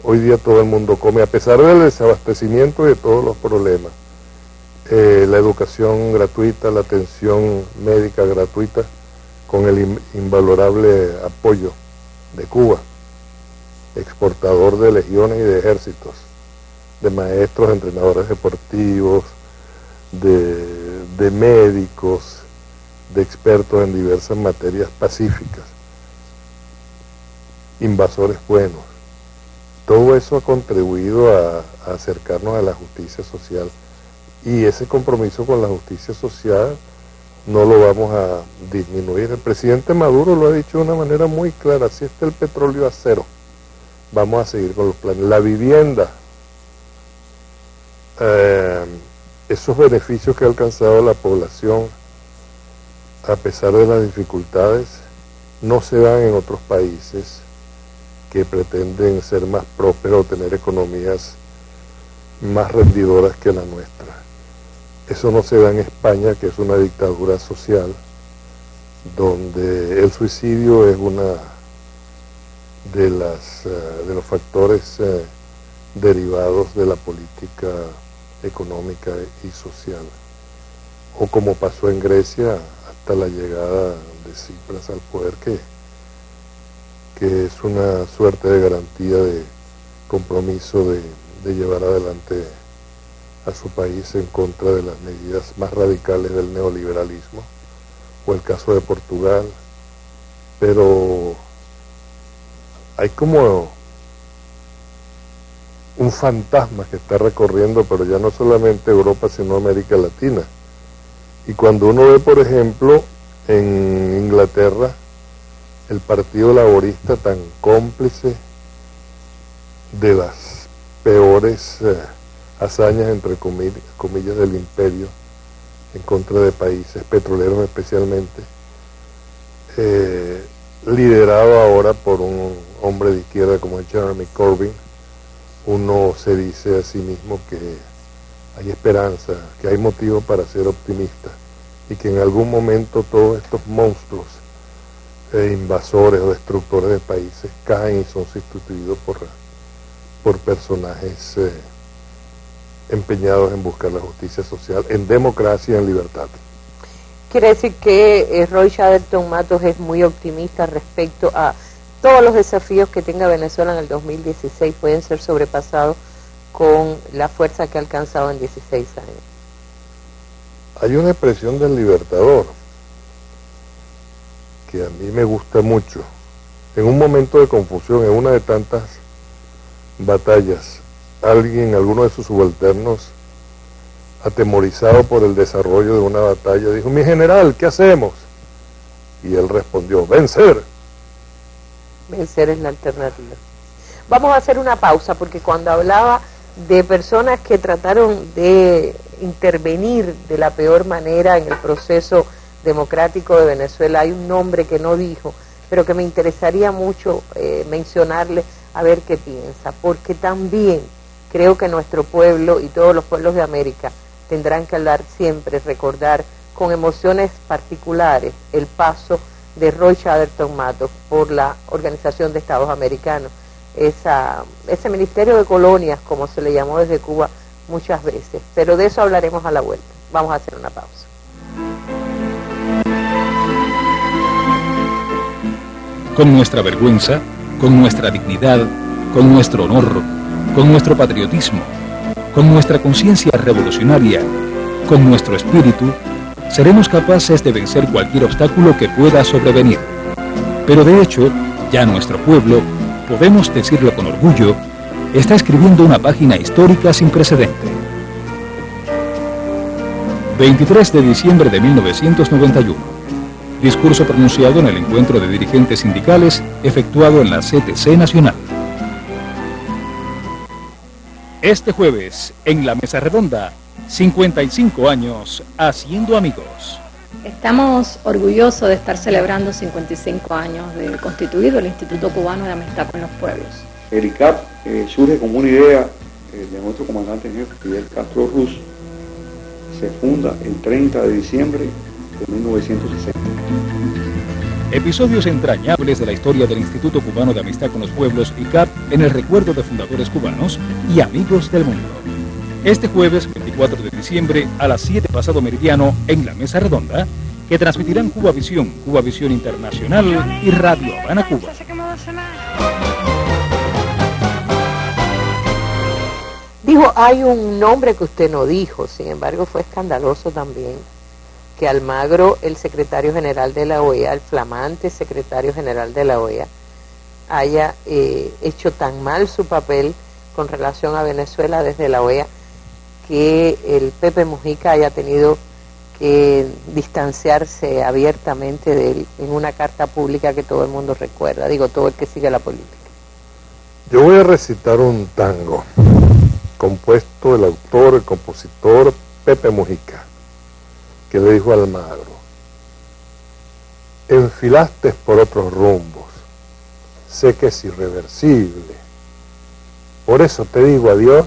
hoy día todo el mundo come, a pesar del desabastecimiento y de todos los problemas. La educación gratuita, la atención médica gratuita, con el invalorable apoyo de Cuba, exportador de legiones y de ejércitos, de maestros, entrenadores deportivos, de médicos, de expertos en diversas materias pacíficas, invasores buenos. Todo eso ha contribuido a acercarnos a la justicia social, y ese compromiso con la justicia social no lo vamos a disminuir. El presidente Maduro lo ha dicho de una manera muy clara: si está el petróleo a cero, vamos a seguir con los planes. La vivienda, esos beneficios que ha alcanzado la población, a pesar de las dificultades, no se dan en otros países que pretenden ser más prósperos o tener economías más rendidoras que la nuestra. Eso no se da en España, que es una dictadura social, donde el suicidio es una de los factores derivados de la política económica y social. O como pasó en Grecia hasta la llegada de Tsipras al poder, que es una suerte de garantía de compromiso de llevar adelante a su país en contra de las medidas más radicales del neoliberalismo, o el caso de Portugal. Pero hay como un fantasma que está recorriendo, pero ya no solamente Europa, sino América Latina. Y cuando uno ve, por ejemplo, en Inglaterra, el Partido Laborista tan cómplice de las peores hazañas, entre comillas, del imperio en contra de países petroleros especialmente, liderado ahora por un hombre de izquierda como es Jeremy Corbyn, uno se dice a sí mismo que hay esperanza, que hay motivo para ser optimista, y que en algún momento todos estos monstruos invasores o destructores de países caen y son sustituidos por personajes empeñados en buscar la justicia social, en democracia y en libertad. Quiere decir que Roy Chatterton Matos es muy optimista respecto a todos los desafíos que tenga Venezuela en el 2016 pueden ser sobrepasados con la fuerza que ha alcanzado en 16 años. Hay una expresión del Libertador que a mí me gusta mucho. En un momento de confusión, en una de tantas batallas, alguno de sus subalternos, atemorizado por el desarrollo de una batalla, dijo: mi general, ¿qué hacemos? Y él respondió: vencer. Vencer es la alternativa. Vamos a hacer una pausa, porque cuando hablaba de personas que trataron de intervenir de la peor manera en el proceso democrático de Venezuela, hay un nombre que no dijo, pero que me interesaría mucho mencionarle, a ver qué piensa, porque también creo que nuestro pueblo y todos los pueblos de América tendrán que hablar siempre, recordar con emociones particulares el paso de Roy Chatterton Matos por la Organización de Estados Americanos, ese Ministerio de Colonias, como se le llamó desde Cuba muchas veces. Pero de eso hablaremos a la vuelta. Vamos a hacer una pausa. Con nuestra vergüenza, con nuestra dignidad, con nuestro honor, con nuestro patriotismo, con nuestra conciencia revolucionaria, con nuestro espíritu, seremos capaces de vencer cualquier obstáculo que pueda sobrevenir. Pero de hecho, ya nuestro pueblo, podemos decirlo con orgullo, está escribiendo una página histórica sin precedente. 23 de diciembre de 1991. Discurso pronunciado en el encuentro de dirigentes sindicales efectuado en la CTC Nacional. Este jueves, en la Mesa Redonda, 55 años haciendo amigos. Estamos orgullosos de estar celebrando 55 años de constituido el Instituto Cubano de Amistad con los Pueblos. El ICAP surge como una idea de nuestro comandante en jefe, Fidel Castro Ruz. Se funda el 30 de diciembre de 1960. Episodios entrañables de la historia del Instituto Cubano de Amistad con los Pueblos, ICAP, en el recuerdo de fundadores cubanos y amigos del mundo. Este jueves 24 de diciembre a las 7 pasado meridiano en la Mesa Redonda, que transmitirán Cuba Visión Internacional y Radio Habana Cuba. Dijo, hay un nombre que usted no dijo, sin embargo fue escandaloso también, que Almagro, el secretario general de la OEA, el flamante secretario general de la OEA, haya hecho tan mal su papel con relación a Venezuela desde la OEA, que el Pepe Mujica haya tenido que distanciarse abiertamente de él en una carta pública que todo el mundo recuerda, digo, todo el que sigue la política. Yo voy a recitar un tango compuesto del autor, el compositor Pepe Mujica, que le dijo a Almagro: enfilaste por otros rumbos, sé que es irreversible, por eso te digo adiós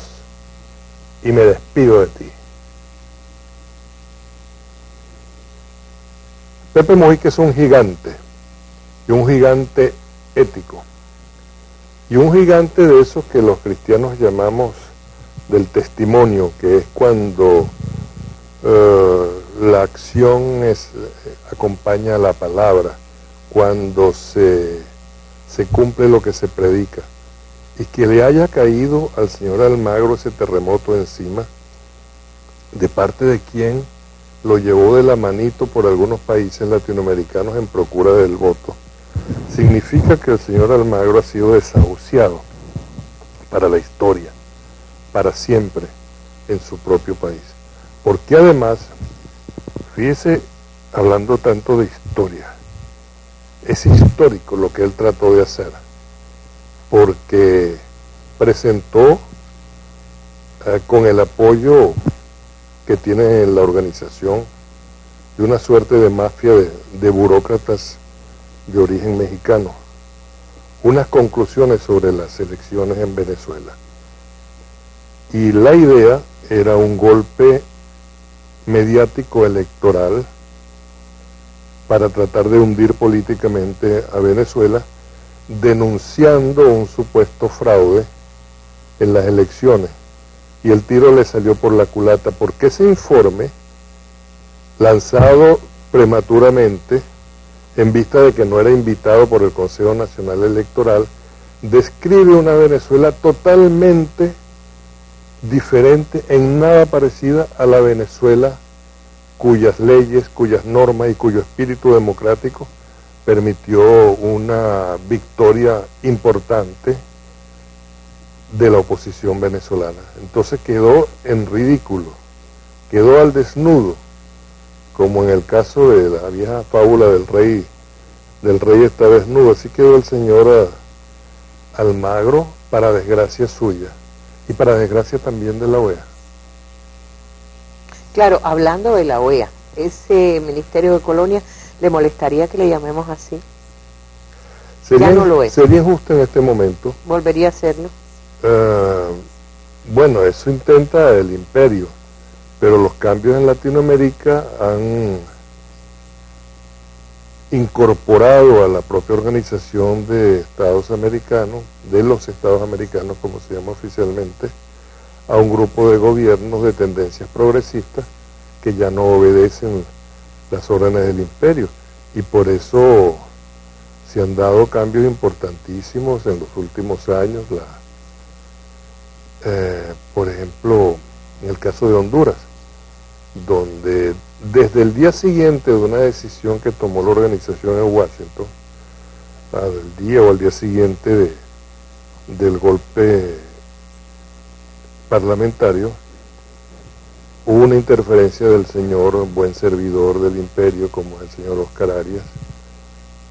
y me despido de ti. Pepe Mujica es un gigante, y un gigante ético, y un gigante de esos que los cristianos llamamos del testimonio, que es cuando la acción acompaña a la palabra, cuando se cumple lo que se predica. Y que le haya caído al señor Almagro ese terremoto encima, de parte de quien lo llevó de la manito por algunos países latinoamericanos en procura del voto, significa que el señor Almagro ha sido desahuciado para la historia, para siempre, en su propio país. Porque además, fíjese, hablando tanto de historia, es histórico lo que él trató de hacer, porque presentó con el apoyo que tiene la organización de una suerte de mafia de burócratas de origen mexicano, unas conclusiones sobre las elecciones en Venezuela. Y la idea era un golpe mediático electoral para tratar de hundir políticamente a Venezuela, denunciando un supuesto fraude en las elecciones. Y el tiro le salió por la culata, porque ese informe, lanzado prematuramente, en vista de que no era invitado por el Consejo Nacional Electoral, describe una Venezuela totalmente diferente, en nada parecida a la Venezuela cuyas leyes, cuyas normas y cuyo espíritu democrático permitió una victoria importante de la oposición venezolana. Entonces quedó en ridículo, quedó al desnudo, como en el caso de la vieja fábula del rey está desnudo. Así quedó el señor Almagro, para desgracia suya y para desgracia también de la OEA. Claro, hablando de la OEA, ese Ministerio de Colonia, ¿le molestaría que le llamemos así? Ya no lo es. Sería injusto en este momento. ¿Volvería a hacerlo? Bueno, eso intenta el imperio, pero los cambios en Latinoamérica han incorporado a la propia Organización de Estados Americanos, de los Estados Americanos como se llama oficialmente, a un grupo de gobiernos de tendencias progresistas que ya no obedecen las órdenes del imperio, y por eso se han dado cambios importantísimos en los últimos años, por ejemplo, en el caso de Honduras, donde desde el día siguiente de una decisión que tomó la organización en Washington, al día o al día siguiente del golpe parlamentario, hubo una interferencia del señor buen servidor del imperio como es el señor Oscar Arias,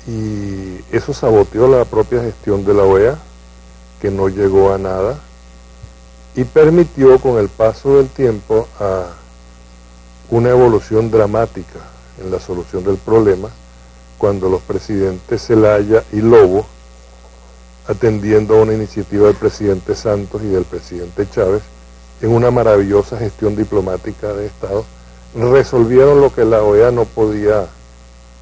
y eso saboteó la propia gestión de la OEA, que no llegó a nada, y permitió con el paso del tiempo a una evolución dramática en la solución del problema, cuando los presidentes Zelaya y Lobo, atendiendo a una iniciativa del presidente Santos y del presidente Chávez, en una maravillosa gestión diplomática de Estado, resolvieron lo que la OEA no podía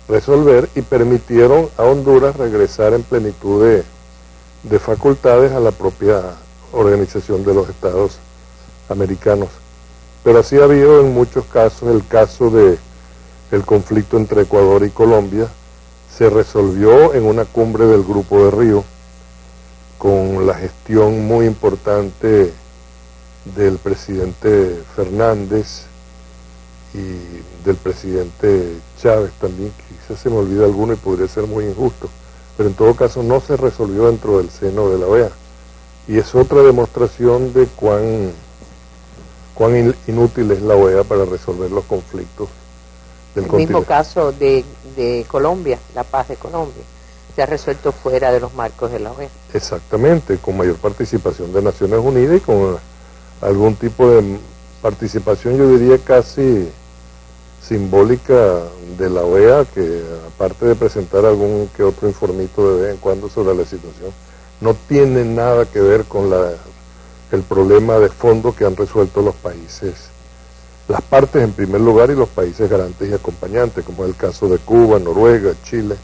resolver y permitieron a Honduras regresar en plenitud de facultades a la propia Organización de los Estados Americanos. Pero así ha habido en muchos casos. El caso del conflicto entre Ecuador y Colombia se resolvió en una cumbre del Grupo de Río, con la gestión muy importante del presidente Fernández y del presidente Chávez también. Quizás se me olvida alguno y podría ser muy injusto, pero en todo caso no se resolvió dentro del seno de la OEA, y es otra demostración de cuán inútil es la OEA para resolver los conflictos del continente. El mismo caso de Colombia, la paz de Colombia, se ha resuelto fuera de los marcos de la OEA. Exactamente, con mayor participación de Naciones Unidas y con algún tipo de participación, yo diría casi simbólica, de la OEA, que aparte de presentar algún que otro informito de vez en cuando sobre la situación, no tiene nada que ver con el problema de fondo que han resuelto los países, las partes en primer lugar, y los países garantes y acompañantes, como es el caso de Cuba, Noruega, Chile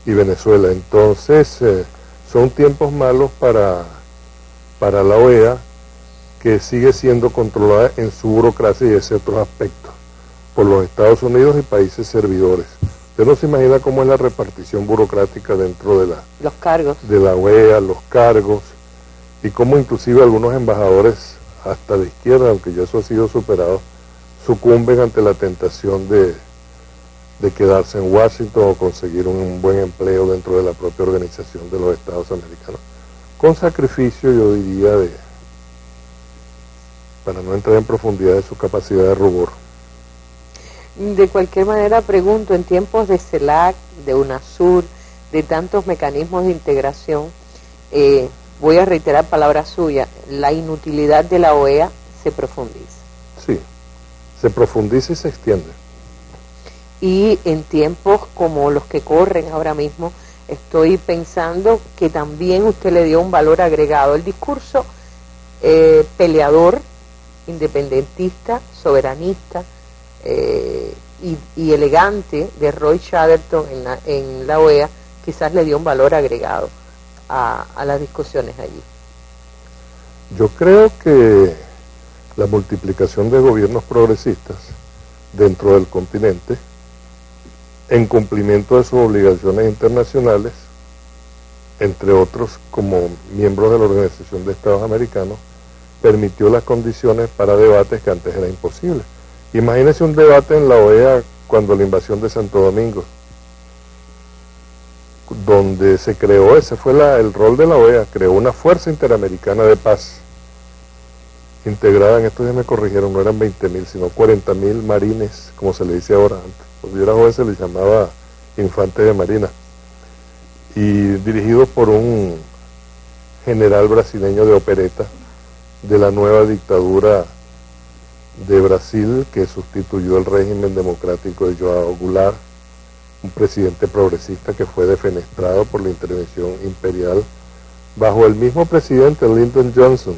y Venezuela. Entonces son tiempos malos para la OEA, que sigue siendo controlada en su burocracia y ese otros aspectos por los Estados Unidos y países servidores. Usted no se imagina cómo es la repartición burocrática dentro de los cargos de la OEA, los cargos, y cómo inclusive algunos embajadores, hasta de izquierda, aunque ya eso ha sido superado, sucumben ante la tentación de quedarse en Washington o conseguir un buen empleo dentro de la propia Organización de los Estados Americanos, con sacrificio, yo diría, para no entrar en profundidad de su capacidad de rubor. De cualquier manera, pregunto, en tiempos de CELAC, de UNASUR, de tantos mecanismos de integración, voy a reiterar palabras suyas, la inutilidad de la OEA se profundiza. Sí, se profundiza y se extiende. Y en tiempos como los que corren ahora mismo, estoy pensando que también usted le dio un valor agregado. El discurso peleador, independentista, soberanista y elegante de Roy Chatterton en la OEA, quizás le dio un valor agregado a las discusiones allí. Yo creo que la multiplicación de gobiernos progresistas dentro del continente, en cumplimiento de sus obligaciones internacionales, entre otros como miembros de la Organización de Estados Americanos, permitió las condiciones para debates que antes era imposible. Imagínese un debate en la OEA cuando la invasión de Santo Domingo, donde se creó, ese fue el rol de la OEA, creó una fuerza interamericana de paz, integrada, en estos días me corrigieron, no eran 20.000, sino 40.000 marines, como se le dice ahora. Antes, cuando yo era joven se les llamaba infantes de marina, y dirigido por un general brasileño de opereta de la nueva dictadura de Brasil, que sustituyó el régimen democrático de João Goulart, un presidente progresista que fue defenestrado por la intervención imperial bajo el mismo presidente Lyndon Johnson,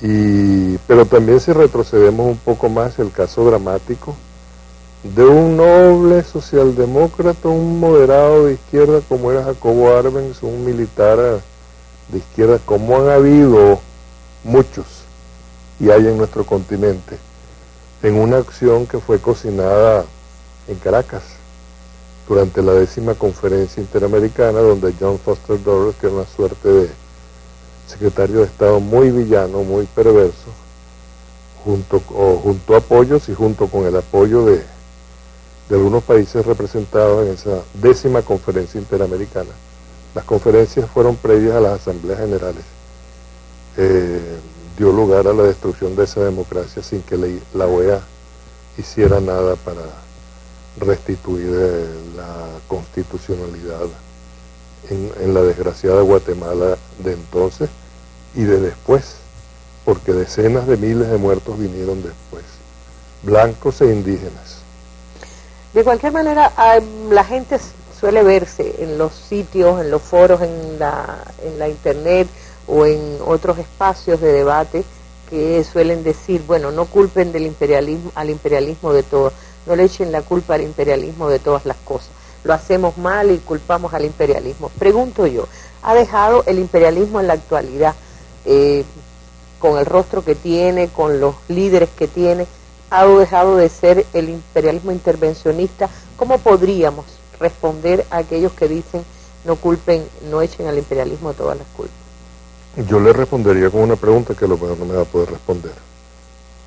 Pero también si retrocedemos un poco más, el caso dramático de un noble socialdemócrata, un moderado de izquierda como era Jacobo Arbenz, un militar de izquierda, como han habido muchos y hay en nuestro continente, en una acción que fue cocinada en Caracas durante la 10ª conferencia interamericana, donde John Foster Dulles, que era una suerte de secretario de Estado muy villano, muy perverso, junto a apoyos y junto con el apoyo de algunos países representados en esa 10ª conferencia interamericana. Las conferencias fueron previas a las asambleas generales. Dio lugar a la destrucción de esa democracia sin que la OEA hiciera nada para restituir la constitucionalidad en la desgraciada Guatemala de entonces y de después, porque decenas de miles de muertos vinieron después, blancos e indígenas. De cualquier manera, la gente suele verse en los sitios, en los foros, en la internet o en otros espacios de debate que suelen decir, bueno, no culpen al imperialismo de todo, no le echen la culpa al imperialismo de todas las cosas. Lo hacemos mal y culpamos al imperialismo. Pregunto yo, ¿ha dejado el imperialismo en la actualidad, con el rostro que tiene, con los líderes que tiene, ha dejado de ser el imperialismo intervencionista? ¿Cómo podríamos responder a aquellos que dicen no culpen, no echen al imperialismo todas las culpas? Yo le respondería con una pregunta que a lo mejor no me va a poder responder,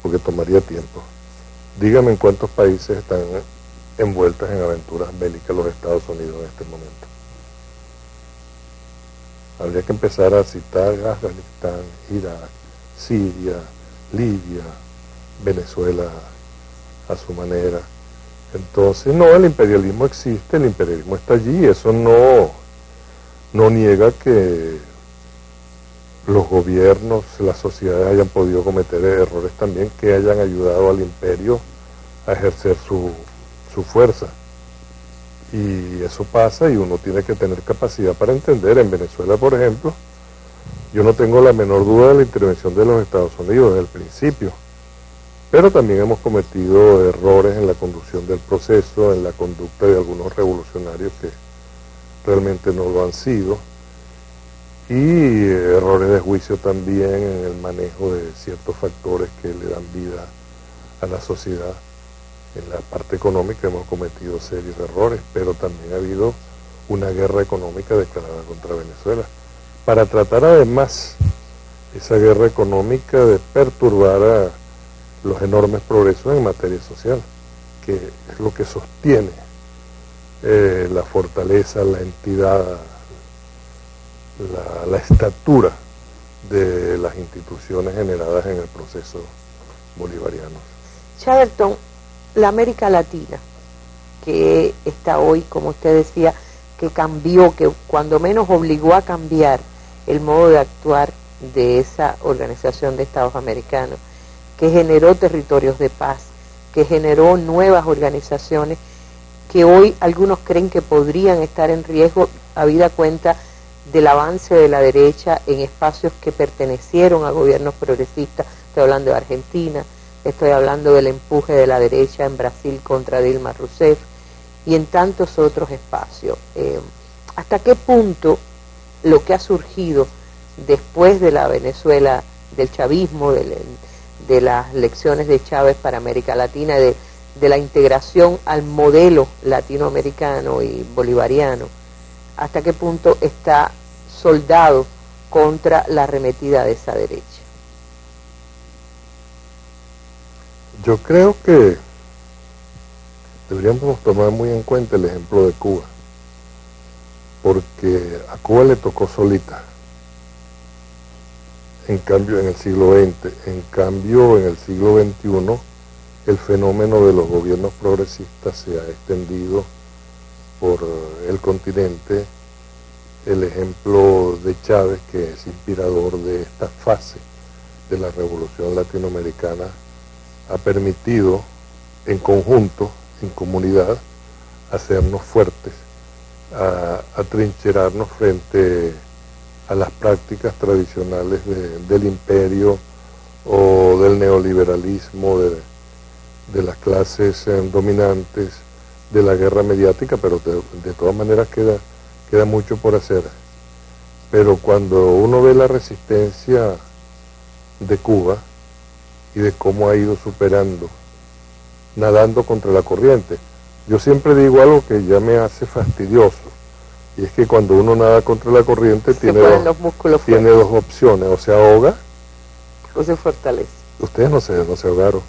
porque tomaría tiempo. Dígame en cuántos países están envueltas en aventuras bélicas los Estados Unidos en este momento. Habría que empezar a citar Afganistán, Irak, Siria, Libia, Venezuela a su manera. Entonces, no, el imperialismo existe, el imperialismo está allí, eso no niega que los gobiernos, las sociedades hayan podido cometer errores también que hayan ayudado al imperio a ejercer su fuerza. Y eso pasa y uno tiene que tener capacidad para entender. En Venezuela, por ejemplo, yo no tengo la menor duda de la intervención de los Estados Unidos desde el principio, pero también hemos cometido errores en la conducción del proceso, en la conducta de algunos revolucionarios que realmente no lo han sido, y errores de juicio también en el manejo de ciertos factores que le dan vida a la sociedad. En la parte económica hemos cometido serios errores, pero también ha habido una guerra económica declarada contra Venezuela, para tratar además esa guerra económica de perturbar a los enormes progresos en materia social, que es lo que sostiene la fortaleza, la entidad, la estatura de las instituciones generadas en el proceso bolivariano. Chatterton, la América Latina, que está hoy, como usted decía, que cambió, que cuando menos obligó a cambiar el modo de actuar de esa organización de Estados americanos, que generó territorios de paz, que generó nuevas organizaciones que hoy algunos creen que podrían estar en riesgo habida cuenta del avance de la derecha en espacios que pertenecieron a gobiernos progresistas. Estoy hablando de Argentina, estoy hablando del empuje de la derecha en Brasil contra Dilma Rousseff y en tantos otros espacios. ¿Hasta qué punto lo que ha surgido después de la Venezuela, del chavismo, de las lecciones de Chávez para América Latina, de la integración al modelo latinoamericano y bolivariano, hasta qué punto está soldado contra la arremetida de esa derecha? Yo creo que deberíamos tomar muy en cuenta el ejemplo de Cuba, porque a Cuba le tocó solita, en cambio en el siglo XX, en cambio en el siglo XXI el fenómeno de los gobiernos progresistas se ha extendido por el continente. El ejemplo de Chávez, que es inspirador de esta fase de la revolución latinoamericana, ha permitido en conjunto, en comunidad, hacernos fuertes, a atrincherarnos frente a las prácticas tradicionales del imperio o del neoliberalismo, de las clases dominantes, de la guerra mediática, pero de todas maneras queda mucho por hacer. Pero cuando uno ve la resistencia de Cuba y de cómo ha ido superando, nadando contra la corriente, yo siempre digo algo que ya me hace fastidioso, y es que cuando uno nada contra la corriente tiene dos opciones: o se ahoga o se fortalece. Ustedes no se ahogaron,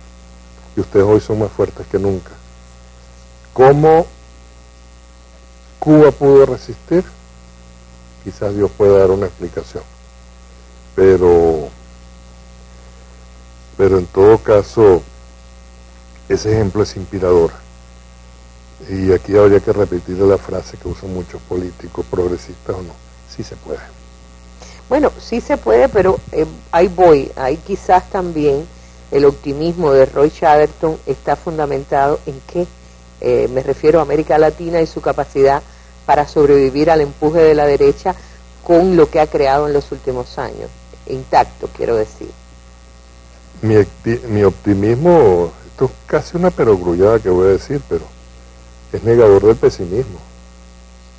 y ustedes hoy son más fuertes que nunca. ¿Cómo Cuba pudo resistir? Quizás Dios pueda dar una explicación, pero en todo caso ese ejemplo es inspirador. Y aquí habría que repetir la frase que usan muchos políticos, progresistas o no: sí se puede. Bueno, sí se puede, pero ahí quizás también el optimismo de Roy Chatterton está fundamentado en que, me refiero a América Latina y su capacidad para sobrevivir al empuje de la derecha con lo que ha creado en los últimos años, intacto, quiero decir. Mi optimismo, esto es casi una perogrullada que voy a decir, pero es negador del pesimismo.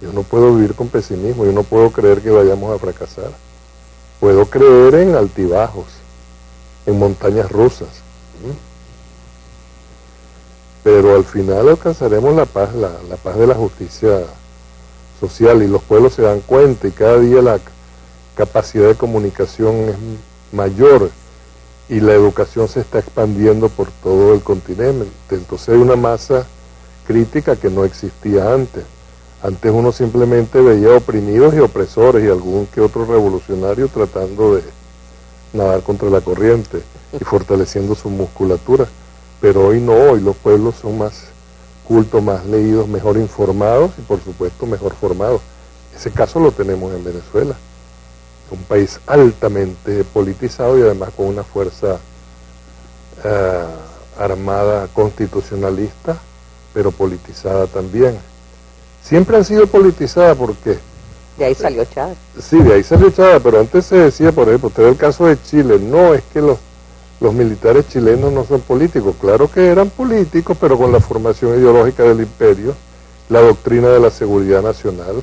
Yo no puedo vivir con pesimismo, yo no puedo creer que vayamos a fracasar. Puedo creer en altibajos, en montañas rusas, pero al final alcanzaremos la paz de la justicia social, y los pueblos se dan cuenta, y cada día la capacidad de comunicación es mayor, y la educación se está expandiendo por todo el continente. Entonces hay una masa crítica que no existía antes. Antes uno simplemente veía oprimidos y opresores y algún que otro revolucionario tratando de nadar contra la corriente y fortaleciendo su musculatura. Pero hoy no, hoy los pueblos son más cultos, más leídos, mejor informados y por supuesto mejor formados. Ese caso lo tenemos en Venezuela, un país altamente politizado y además con una fuerza armada constitucionalista, pero politizada también. Siempre han sido politizadas porque... De ahí salió Chávez. Sí, de ahí salió Chávez, pero antes se decía, por ejemplo, usted ve el caso de Chile, no, es que los militares chilenos no son políticos. Claro que eran políticos, pero con la formación ideológica del imperio, la doctrina de la seguridad nacional.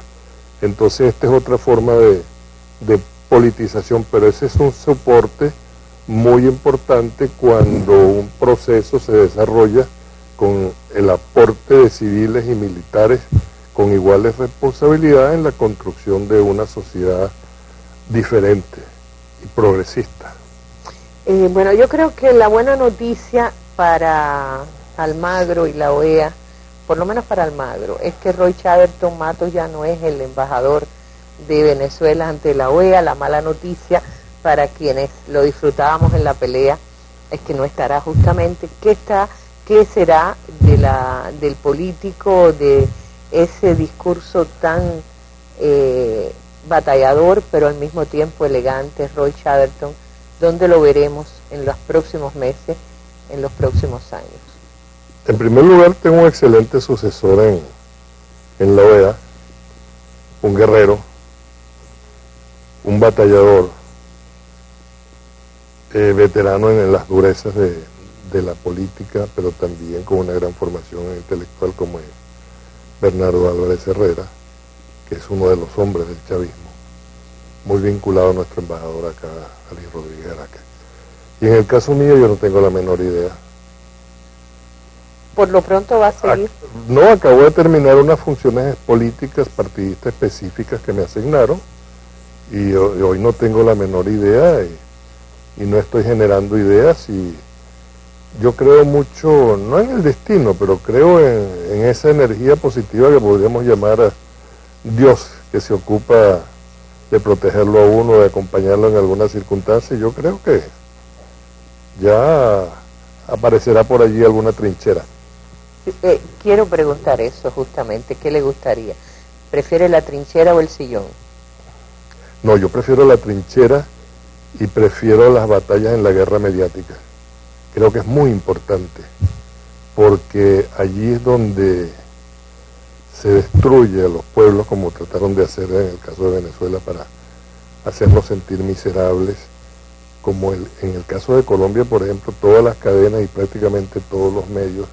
Entonces esta es otra forma de politización, pero ese es un soporte muy importante cuando un proceso se desarrolla con el aporte de civiles y militares con iguales responsabilidades en la construcción de una sociedad diferente y progresista. Bueno, yo creo que la buena noticia para Almagro y la OEA, por lo menos para Almagro, es que Roy Chatterton Matos ya no es el embajador de Venezuela ante la OEA. La mala noticia para quienes lo disfrutábamos en la pelea es que no estará justamente. ¿Qué será del político, de ese discurso tan batallador pero al mismo tiempo elegante, Roy Chatterton? ¿Dónde lo veremos en los próximos meses, en los próximos años? En primer lugar, tengo un excelente sucesor en la OEA, un guerrero, un batallador, veterano en las durezas de la política, pero también con una gran formación intelectual como es Bernardo Álvarez Herrera, que es uno de los hombres del chavismo, muy vinculado a nuestro embajador acá, Ali Rodríguez Araque. Y en el caso mío yo no tengo la menor idea. ¿Por lo pronto va a seguir? No, acabo de terminar unas funciones políticas partidistas específicas que me asignaron, y hoy no tengo la menor idea, y no estoy generando ideas, y yo creo mucho, no en el destino, pero creo en esa energía positiva que podríamos llamar a Dios, que se ocupa de protegerlo a uno, de acompañarlo en algunas circunstancias. Yo creo que ya aparecerá por allí alguna trinchera. Quiero preguntar eso justamente, ¿qué le gustaría? ¿Prefiere la trinchera o el sillón? No, yo prefiero la trinchera y prefiero las batallas en la guerra mediática. Creo que es muy importante, porque allí es donde se destruye a los pueblos, como trataron de hacer en el caso de Venezuela, para hacerlos sentir miserables, como en el caso de Colombia, por ejemplo, todas las cadenas y prácticamente todos los medios,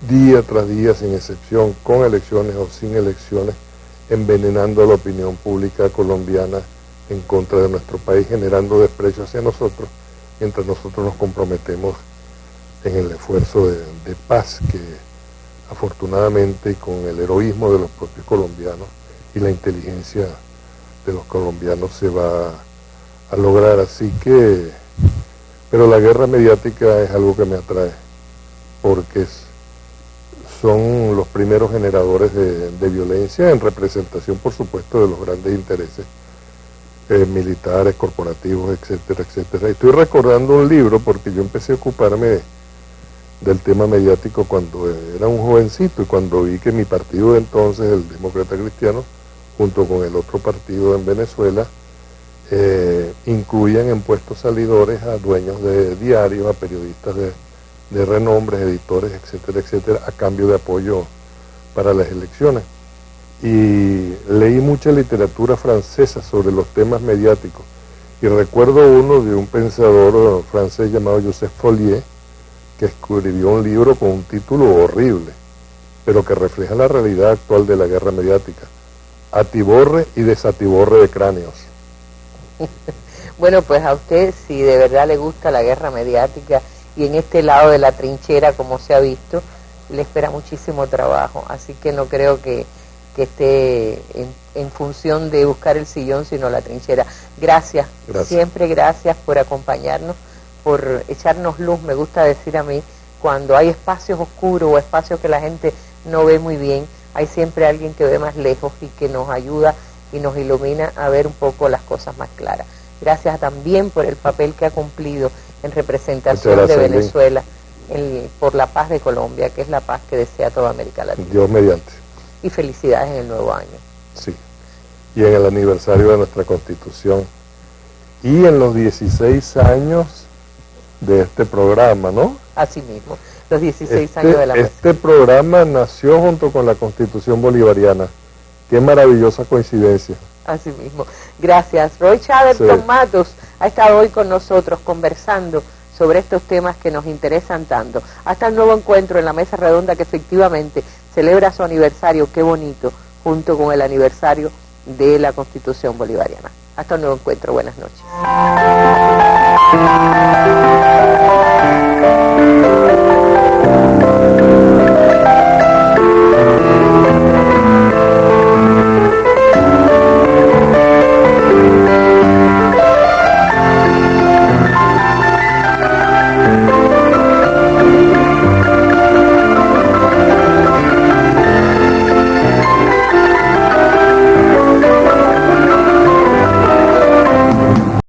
día tras día, sin excepción, con elecciones o sin elecciones, envenenando la opinión pública colombiana en contra de nuestro país, generando desprecio hacia nosotros, mientras nosotros nos comprometemos en el esfuerzo de paz que afortunadamente y con el heroísmo de los propios colombianos y la inteligencia de los colombianos se va a lograr. Así que, pero la guerra mediática es algo que me atrae, porque son los primeros generadores de violencia en representación, por supuesto, de los grandes intereses militares, corporativos, etcétera, etcétera. Y estoy recordando un libro porque yo empecé a ocuparme del tema mediático cuando era un jovencito y cuando vi que mi partido de entonces, el Demócrata Cristiano, junto con el otro partido en Venezuela, incluían en puestos salidores a dueños de diarios, a periodistas de renombre, editores, etcétera, etcétera, a cambio de apoyo para las elecciones. Y leí mucha literatura francesa sobre los temas mediáticos. Y recuerdo uno de un pensador francés llamado Joseph Folliet, que escribió un libro con un título horrible, pero que refleja la realidad actual de la guerra mediática: atiborre y desatiborre de cráneos. Bueno, pues a usted, si de verdad le gusta la guerra mediática y en este lado de la trinchera, como se ha visto, le espera muchísimo trabajo, así que no creo que esté en función de buscar el sillón, sino la trinchera. Gracias, siempre gracias por acompañarnos, por echarnos luz. Me gusta decir a mí, cuando hay espacios oscuros o espacios que la gente no ve muy bien, hay siempre alguien que ve más lejos y que nos ayuda y nos ilumina a ver un poco las cosas más claras. Gracias también por el papel que ha cumplido en representación de Venezuela por la paz de Colombia, que es la paz que desea toda América Latina. Dios mediante. Y felicidades en el nuevo año. Sí, y en el aniversario de nuestra Constitución y en los 16 años de este programa, ¿no? Así mismo, los 16 años de la mesa. Este programa nació junto con la Constitución bolivariana. Qué maravillosa coincidencia. Así mismo. Gracias. Roy Chatterton Matos ha estado hoy con nosotros conversando sobre estos temas que nos interesan tanto. Hasta el nuevo encuentro en la mesa redonda que efectivamente celebra su aniversario, qué bonito, junto con el aniversario de la Constitución bolivariana. Hasta el nuevo encuentro. Buenas noches.